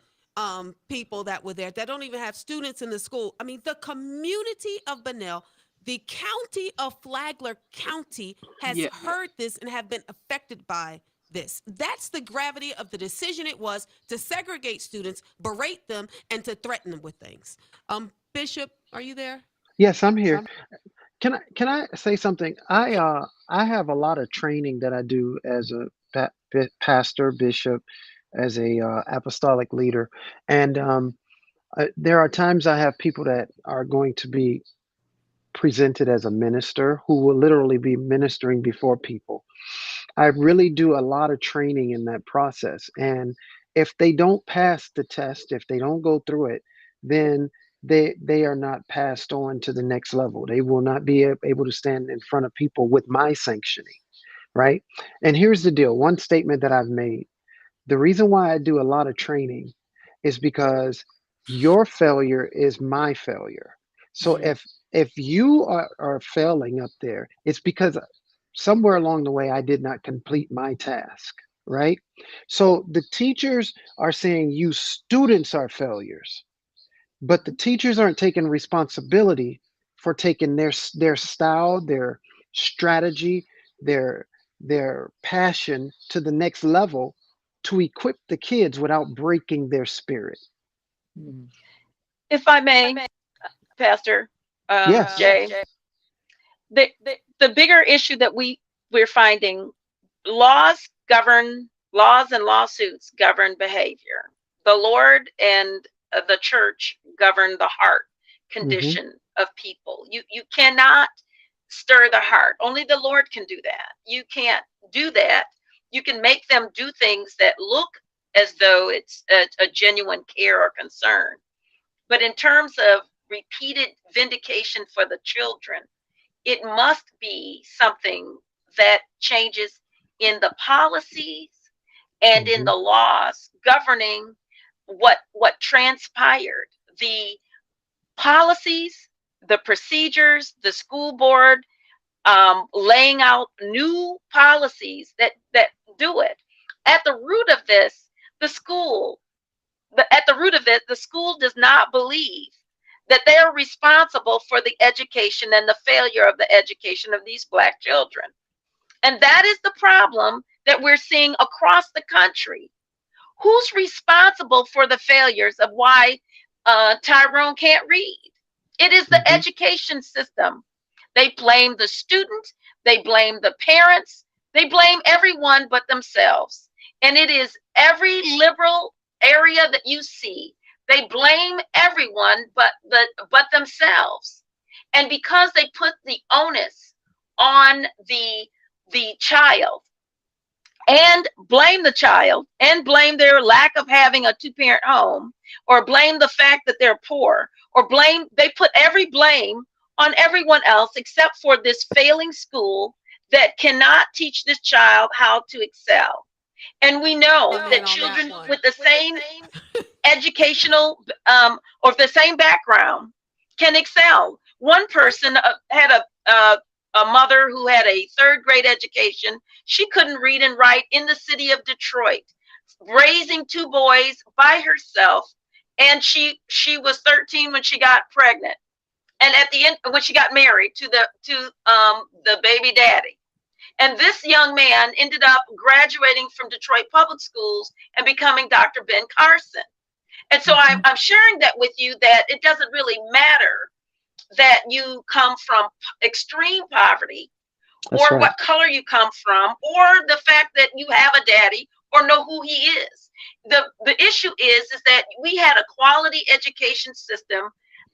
people that were there that don't even have students in the school. I mean, the community of Bunnell, the county of Flagler County has heard this and have been affected by this. That's the gravity of the decision it was to segregate students, berate them, and to threaten them with things. Bishop, are you there? Yes, I'm here. Can I say something? I have a lot of training that I do as a pastor, bishop, as a apostolic leader, and there are times I have people that are going to be presented as a minister who will literally be ministering before people. I really do a lot of training in that process, and if they don't pass the test, if they don't go through it, then they are not passed on to the next level. They will not be able to stand in front of people with my sanctioning. right? And here's the deal. One statement that I've made. The reason why I do a lot of training is because your failure is my failure. So Mhm. if you are failing up there, it's because somewhere along the way I did not complete my task, right? So the teachers are saying you students are failures, but the teachers aren't taking responsibility for taking their style, their strategy, their their passion to the next level to equip the kids without breaking their spirit. Mm. If I may, Pastor Yes. Jay, the the bigger issue that we're finding, laws govern, laws and lawsuits govern behavior. The Lord and the church govern the heart Hmm. condition of people. You cannot stir the heart. Only the Lord can do that. You can't do that. You can make them do things that look as though it's a genuine care or concern. But in terms of repeated vindication for the children, it must be something that changes in the policies and in Hmm. the laws governing what transpired. The policies, the procedures, the school board laying out new policies that do it. At the root of this, the school, at the root of it, the school does not believe that they're responsible for the education and the failure of the education of these Black children. And that is the problem that we're seeing across the country. Who's responsible for the failures of why Tyrone can't read? It is the Hmm. education system. They blame the student, they blame the parents, they blame everyone but themselves. And it is every liberal area that you see, they blame everyone but themselves. And because they put the onus on the child, and blame the child and blame their lack of having a two-parent home, or blame the fact that they're poor, or blame, they put every blame on everyone else except for this failing school that cannot teach this child how to excel. And we know that Amen on that children one. with the same educational or the same background can excel. One person had a mother who had a third grade education. She couldn't read and write in the city of Detroit, raising two boys by herself. And she was 13 when she got pregnant, and at the end when she got married to the baby daddy. And this young man ended up graduating from Detroit Public Schools and becoming Dr. Ben Carson. And so I'm sharing that with you, that it doesn't really matter that you come from extreme poverty, That's or right. what color you come from, or the fact that you have a daddy or know who he is. The issue is that we had a quality education system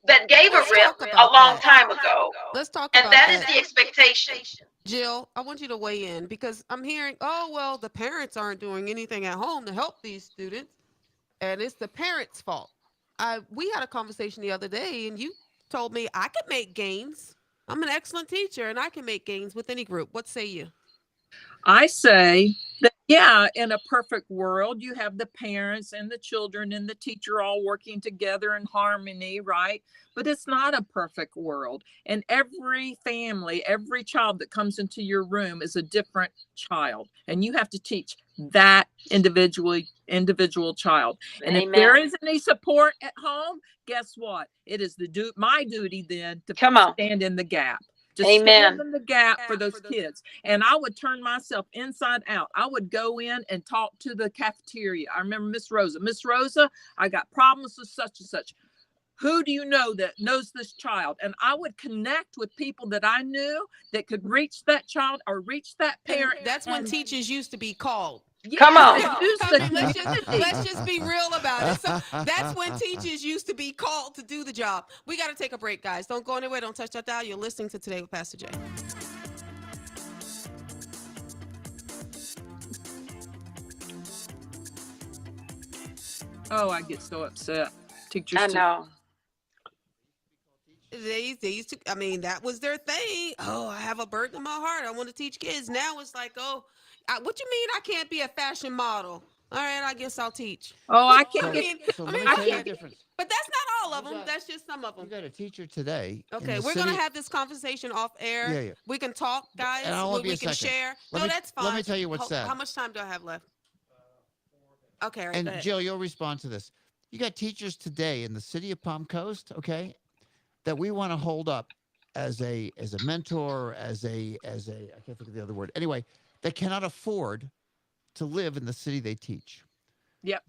that gave a Let's rip talk a about long that. time ago. Let's talk And about that is that. the expectation. Jill, I want you to weigh in because I'm hearing, oh, well, the parents aren't doing anything at home to help these students, and it's the parents' fault. We had a conversation the other day, and you told me I could make gains. I'm an excellent teacher, and I can make gains with any group. What say you? I say that, yeah, in a perfect world, you have the parents and the children and the teacher all working together in harmony, right? But it's not a perfect world. And every family, every child that comes into your room is a different child. And you have to teach that individual child. And if there Amen. is any support at home, guess what? It is my duty then to Come on. stand in the gap. To stand Amen. in the gap for those kids. And I would turn myself inside out. I would go in and talk to the cafeteria. I remember Miss Rosa. Miss Rosa, I got problems with such and such. Who do you know that knows this child? And I would connect with people that I knew that could reach that child or reach that And parent. that's when teachers used to be called. Come Yes, on. they used I to. mean, let's just be real about it. So that's when teachers used to be called to do the job. We got to take a break, guys. Don't go anywhere. Don't touch that dial. You're listening to Today with Pastor Jay. Oh, I get so upset. Teachers I know. They used to, I mean, that was their thing. Oh, I have a burden in my heart. I want to teach kids. Now it's like, oh, what you mean I can't be a fashion model? All right, I guess I'll teach. Oh, I can't So, get. let me tell you the difference. But that's not all of them. got- That's just some of You them. got a teacher today. Okay, we're gonna have this conversation off air. Yeah, yeah. We can talk, guys. And I'll be we a can second. share. Let No, me- that's fine. let me tell you what's sad. How much time do I have left? Okay, all right, And go ahead. Jill, you'll respond to this. You got teachers today in the city of Palm Coast, okay, that we want to hold up as a mentor, as a I can't think of the other word. Anyway, that cannot afford to live in the city they teach. Yep.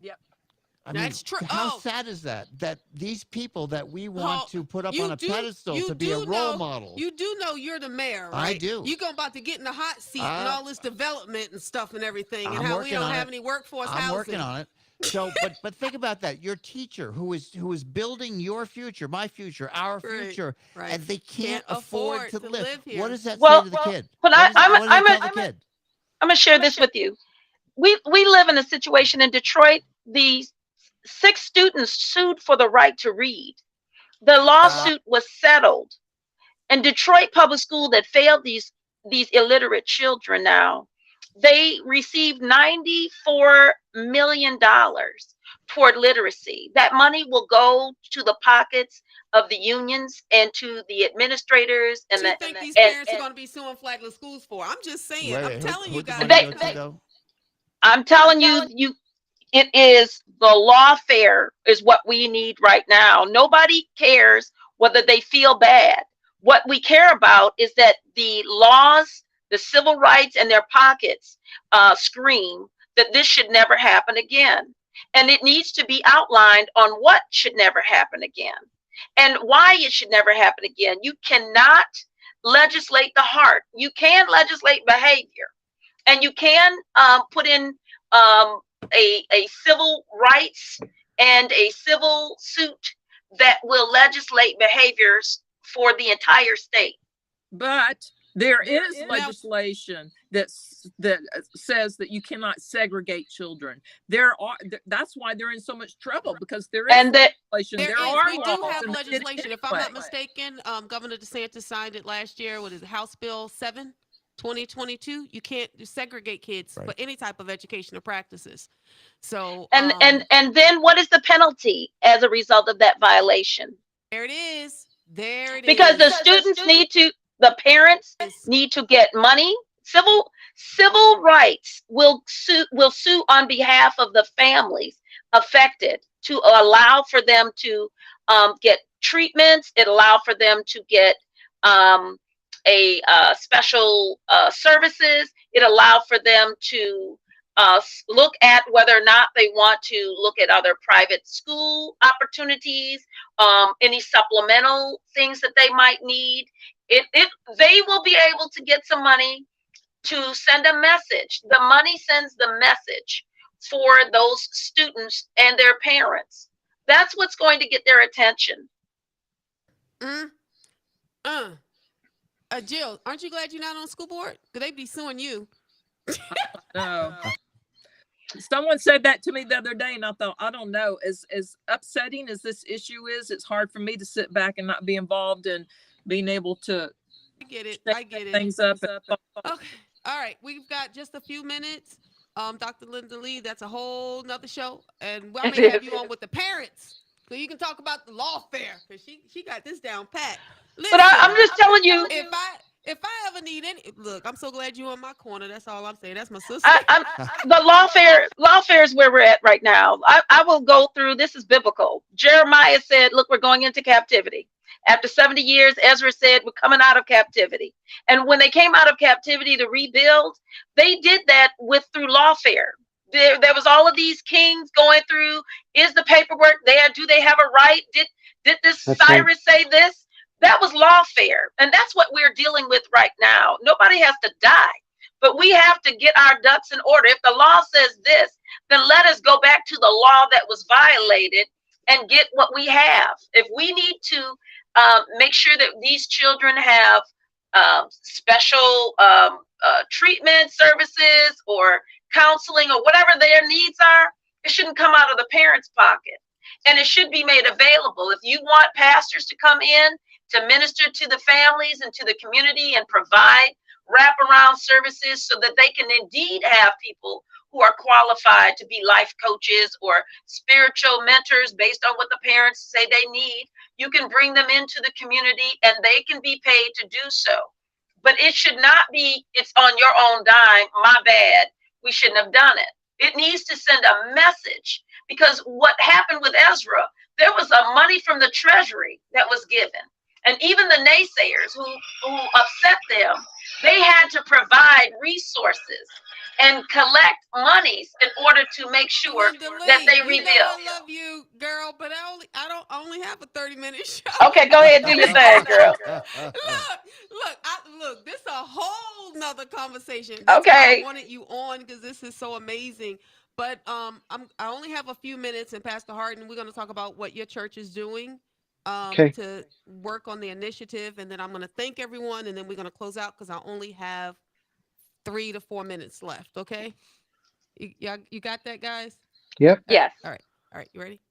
I That's mean, true. how sad is that? That these people that we want to put up on a pedestal to be a role model. You do know you're the mayor, right? I do. You're about to get in the hot seat and all this development and stuff and everything, and I'm how we working don't on have it. any workforce I'm housing. working on it. So, but think about that. Your teacher who is building your future, my future, our future, right. and they can't afford to live. here. What does that Well, say to the kid? but What does it tell the kid? I'm gonna share this with you. We live in a situation in Detroit. The 6 students sued for the right to read. The lawsuit was settled, and Detroit Public School that failed these illiterate children now, they received $94 million toward literacy. That money will go to the pockets of the unions and to the administrators. And what do you think these parents are going to be suing Flagler schools for? I'm just saying. I'm telling you guys. I'm telling you, it is the lawfare is what we need right now. Nobody cares whether they feel bad. What we care about is that the laws, the civil rights in their pockets scream that this should never happen again. And it needs to be outlined on what should never happen again and why it should never happen again. You cannot legislate the heart. You can legislate behavior, and you can put in a civil rights and a civil suit that will legislate behaviors for the entire state. But there is legislation that says that you cannot segregate children. That's why they're in so much trouble, because there is legislation. We do have legislation. If I'm not mistaken, Governor DeSantis signed it last year. What is it? House Bill 7, 2022. You can't segregate kids for any type of education or practices. So and then what is the penalty as a result of that violation? There it is. Because the students the parents need to get money. Civil rights will sue on behalf of the families affected to allow for them to get treatments. It allow for them to get special services. It allow for them to look at whether or not they want to look at other private school opportunities, any supplemental things that they might need. They will be able to get some money to send a message. The money sends the message for those students and their parents. That's what's going to get their attention. Jill, aren't you glad you're not on school board? Because they'd be suing you. No. Someone said that to me the other day, and I thought, I don't know, as upsetting as this issue is, it's hard for me to sit back and not be involved in being able to I get it. Things up. Okay. All right. We've got just a few minutes. Dr. Linda Lee, that's a whole nother show. And I may have you on with the parents, so you can talk about the lawfare, because she got this down pat. Listen, but I'm just telling you, if I ever need any, look, I'm so glad you're on my corner. That's all I'm saying. That's my sister. The lawfare is where we're at right now. I will go through. This is biblical. Jeremiah said, look, we're going into captivity. After 70 years, Ezra said, we're coming out of captivity. And when they came out of captivity to rebuild, they did that through lawfare. There was all of these kings going through. Is the paperwork there? Do they have a right? Did this Cyrus say this? That was lawfare. And that's what we're dealing with right now. Nobody has to die, but we have to get our ducks in order. If the law says this, then let us go back to the law that was violated and get what we have. If we need to make sure that these children have special treatment services or counseling or whatever their needs are, it shouldn't come out of the parents' pocket. And it should be made available. If you want pastors to come in to minister to the families and to the community and provide wraparound services so that they can indeed have people who are qualified to be life coaches or spiritual mentors based on what the parents say they need. You can bring them into the community and they can be paid to do so. But it should not be, it's on your own dime, my bad. We shouldn't have done it. It needs to send a message, because what happened with Ezra, there was a money from the treasury that was given. And even the naysayers who upset them, they had to provide resources and collect monies in order to make sure that they rebuild. I love you, girl, but I only have a 30-minute show. Okay, go ahead, do your thing, girl. Look, this is a whole nother conversation. That's why I wanted you on, because this is so amazing. But I only have a few minutes, and Pastor Harden, we're going to talk about what your church is doing to work on the initiative, and then I'm going to thank everyone, and then we're going to close out because I only have 3 to 4 minutes left. Okay, you got that, guys? Yep. Yes. All right. You ready?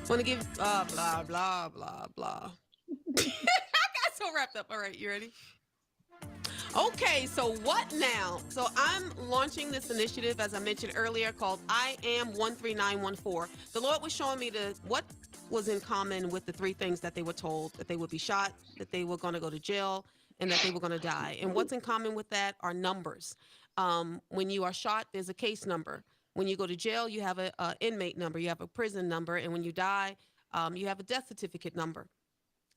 Want to give blah blah blah blah. I got so wrapped up. All right, you ready? Okay, so what now? So I'm launching this initiative, as I mentioned earlier, called I Am 13914. The Lord was showing me what was in common with the 3 things that they were told: that they would be shot, that they were going to go to jail, and that they were going to die. And what's in common with that are numbers. When you are shot, there's a case number. When you go to jail, you have a inmate number, you have a prison number, and when you die, you have a death certificate number.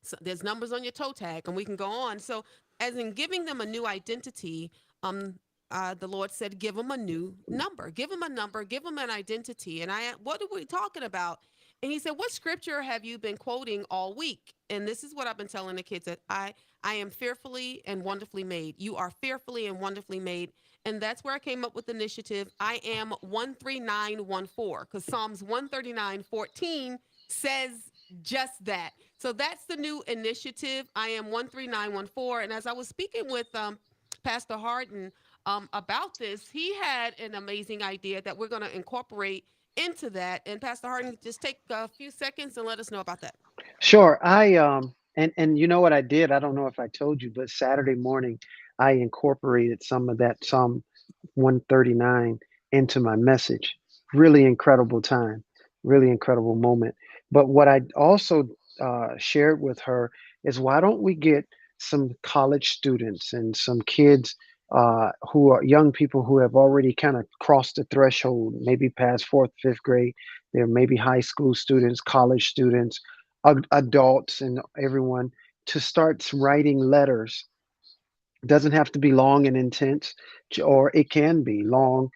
So there's numbers on your toe tag, and we can go on. So as in giving them a new identity, the Lord said, give them a new number, give them a number, give them an identity. And what are we talking about? And he said, what scripture have you been quoting all week? And this is what I've been telling the kids, that I am fearfully and wonderfully made. You are fearfully and wonderfully made. And that's where I came up with the initiative. I am 13914, because Psalms 139:14 says just that. So that's the new initiative. I am 13914. And as I was speaking with Pastor Harden about this, he had an amazing idea that we're going to incorporate into that. And Pastor Harden, just take a few seconds and let us know about that. Sure. And you know what I did? I don't know if I told you, but Saturday morning I incorporated some of that Psalm 139 into my message. Really incredible time, really incredible moment. But what I also shared with her is, why don't we get some college students and some kids who are young people who have already kind of crossed the threshold, maybe past 4th, 5th grade. They're maybe high school students, college students, adults, and everyone, to start writing letters. It doesn't have to be long and intense, or it can be long,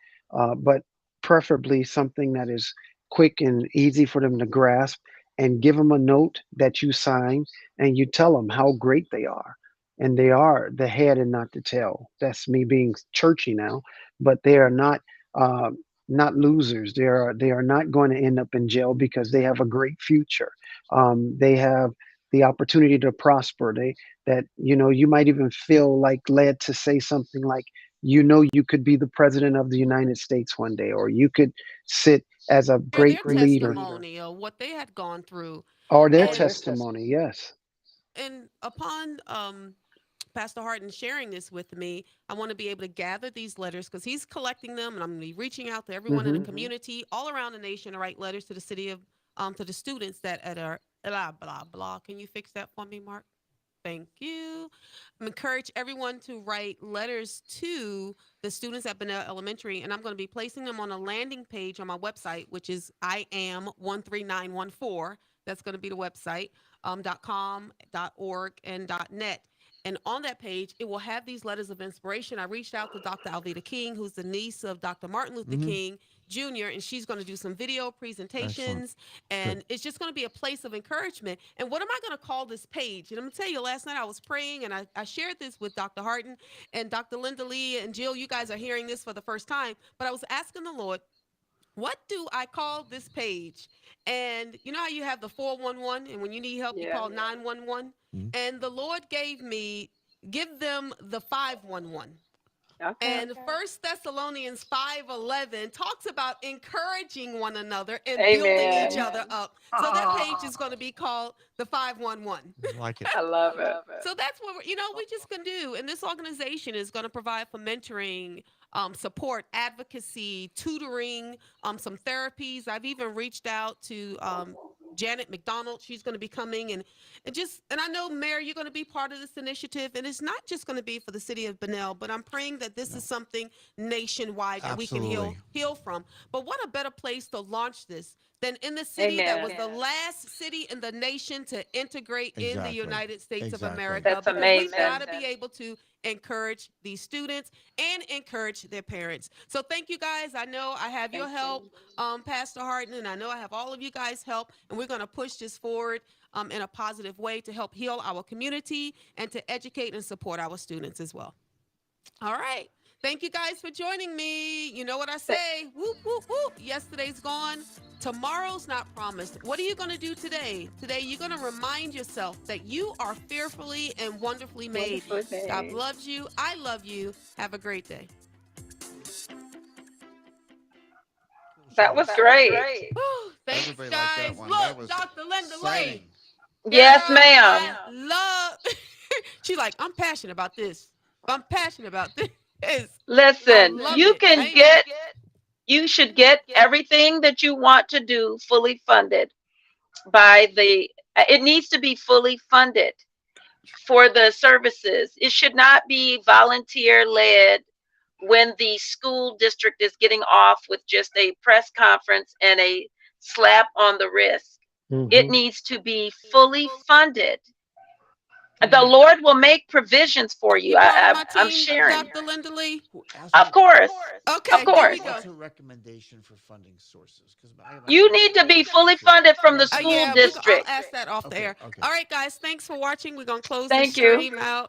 but preferably something that is quick and easy for them to grasp. And give them a note that you sign, and you tell them how great they are. And they are the head and not the tail. That's me being churchy now, but they are uh, not losers. They are not going to end up in jail, because they have a great future. They have the opportunity to prosper. You might even feel like led to say something like, you could be the president of the United States one day, or you could sit as a great Their leader. testimony of what they had gone through. Or their testimony, yes. And upon Pastor Harden sharing this with me, I want to be able to gather these letters, because he's collecting them, and I'm going to be reaching out to everyone in the community all around the nation to write letters to the city of to the students that are blah blah blah. Can you fix that for me, Mark? Thank you. I encourage everyone to write letters to the students at Bunnell Elementary, and I'm going to be placing them on a landing page on my website, which is I am 13914. That's going to be the website, .com, .org, and .net. And on that page, it will have these letters of inspiration. I reached out to Dr. Alvita King, who's the niece of Dr. Martin Luther King Jr., and she's going to do some video presentations. And it's just going to be a place of encouragement. And what am I going to call this page? And I'm going to tell you, last night I was praying, and I shared this with Dr. Harden and Dr. Linda Lee and Jill. You guys are hearing this for the first time. But I was asking the Lord, what do I call this page? And you know how you have the 411, and when you need help, you call 911? And the Lord gave me, give them the 511. And First Thessalonians 5:11 talks about encouraging one another and Amen. building each other up. So that page is going to be called the 511. Like it. I love it. So that's what we just can do. And this organization is going to provide for mentoring, support, advocacy, tutoring, some therapies. I've even reached out to Janet McDonald. She's going to be coming, and I know, Mayor, you're going to be part of this initiative, and it's not just going to be for the city of Bunnell, but I'm praying that this is something nationwide that we can heal from. But what a better place to launch this than in the city that was the last city in the nation to integrate in the United States of America. That's amazing. We've got to be able to encourage these students and encourage their parents. So thank you guys. I know I have your help, Pastor Harden, and I know I have all of you guys' help, and we're going to push this forward in a positive way to help heal our community and to educate and support our students as well. All right. Thank you guys for joining me. You know what I say? Whoop, whoop, whoop. Yesterday's gone. Tomorrow's not promised. What are you going to do today? Today, you're going to remind yourself that you are fearfully and wonderfully made. God loves you. I love you. Have a great day. That was great. Thanks, guys. Look, Dr. Linda Lane. Yes, ma'am. Love. She's like, I'm passionate about this. I'm passionate about this. Listen, you should get everything that you want to do fully funded it needs to be fully funded for the services. It should not be volunteer led when the school district is getting off with just a press conference and a slap on the wrist. It needs to be fully funded. The Lord will make provisions for you. I'm sharing. Dr. Linda Lee? Of course. Okay. Of course. What's a recommendation for funding sources? You need to be fully funded from the school district. I'll ask that off the air. Okay. All right, guys. Thanks for watching. We're going to close Thank the you. stream out.